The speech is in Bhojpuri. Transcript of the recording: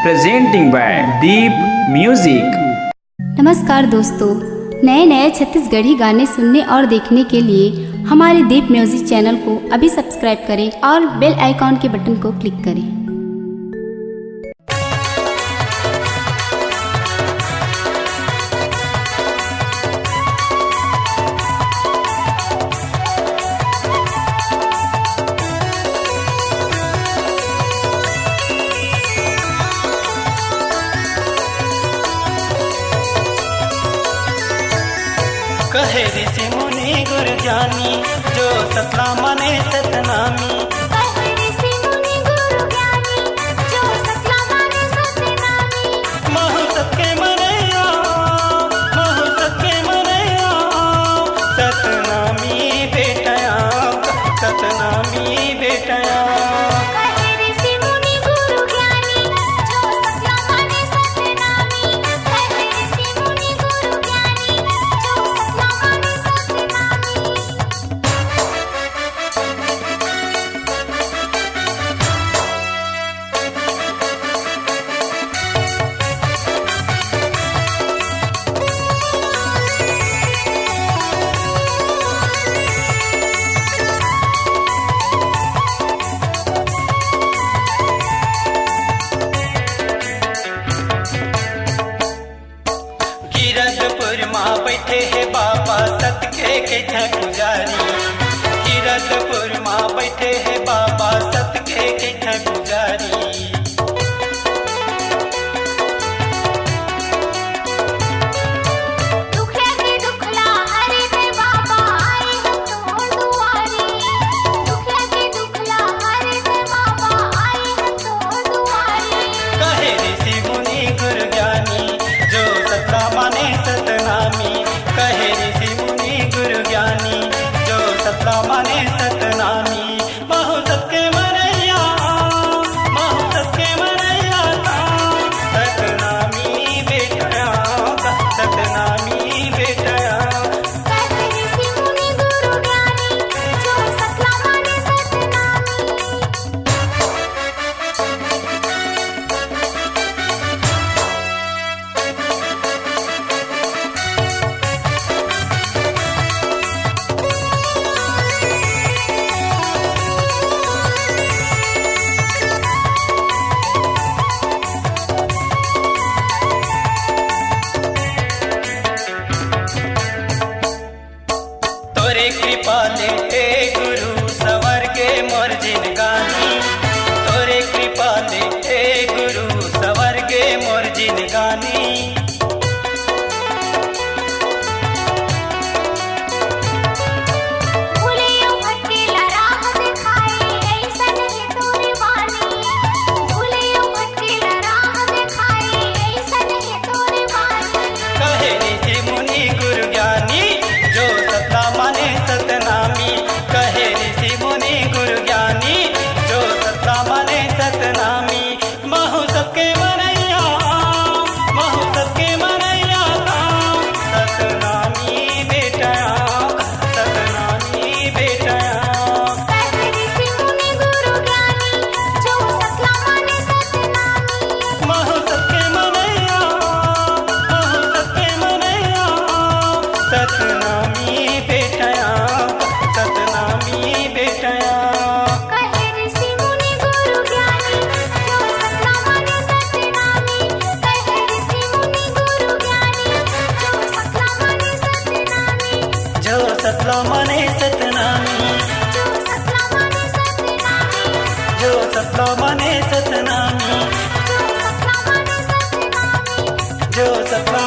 presenting by Deep Music। नमस्कार दोस्तों, नए नए छत्तीसगढ़ी गाने सुनने और देखने के लिए हमारे दीप म्यूजिक चैनल को अभी सब्सक्राइब करें और बेल आइकॉन के बटन को क्लिक करें। कहे ऋषि मुनि गुरु ज्ञानी जो सतला माने सतनामी। कहे ऋषि मुनि गुरु ज्ञानी जो सतला माने सतनामी। महु सबके मनैया महु सबके मनैया सतनामी बेटया सतनामी बेटया। कहे ऋषि मुनि गुरु ज्ञानी जो सतला माने सतनामी। कहे ऋषि मुनि गुरु ज्ञानी जो सतला माने सतनामी। कीरतपुर माँ बैठे है बाबा सत के पुजारी। कीरतपुर माँ बैठे है बाबा सत के पुजारी। दुखे के दुखला हरे थे बाबा आए हम तो दुआरी। दुखे के दुखला हरे थे बाबा आए हम तो दुआरी। कहे ऋषि मुनि गुरु ज्ञानी जो सतला माने सतनामी। कहे ऋषि मुनि गुरु ज्ञानी जो सतला माने सतनामी। महु सबके मनैया महु सबके मनैया सतनामी बेटया सतनामी बेटया। कहे ऋषि मुनि गुरु ज्ञानी जो सतला माने सतनामी। तोरे कृपा ले हे गुरु सवर के मोर जिनगानी। तोरे कृपा ले हे गुरु सवर के मोर जिनगानी। भूलियो भटकेला राह दिखाई ऐसन है तोरी वाणी। भूलियो भटकेला राह दिखाई ऐसन है तोरी वाणी। कहे ऋषि मुनि गुरु ज्ञानी जो सतला माने सतनामी। कहे ऋषि मुनि गुरु ज्ञानी जो सतला माने सतनामी। महु सबके मनैया महु सबके मनैया सतनामी बेटया सतनामी बेटया। कहे ऋषि मुनि गुरु ज्ञानी जो सतला माने सतनामी। महु सबके मनैया महु सबके मनैया सतनामी बेटया सतनामी बेटया। कहे ऋषि मुनि गुरु ज्ञानी जो सतला माने सतनामी। कहे ऋषि मुनि गुरु ज्ञानी जो सतला माने सतनामी। जो सतला माने सतनामी। जो सतला माने सतनामी। जो सतला माने सतनामी। जो सतला माने सतनामी। जो सतला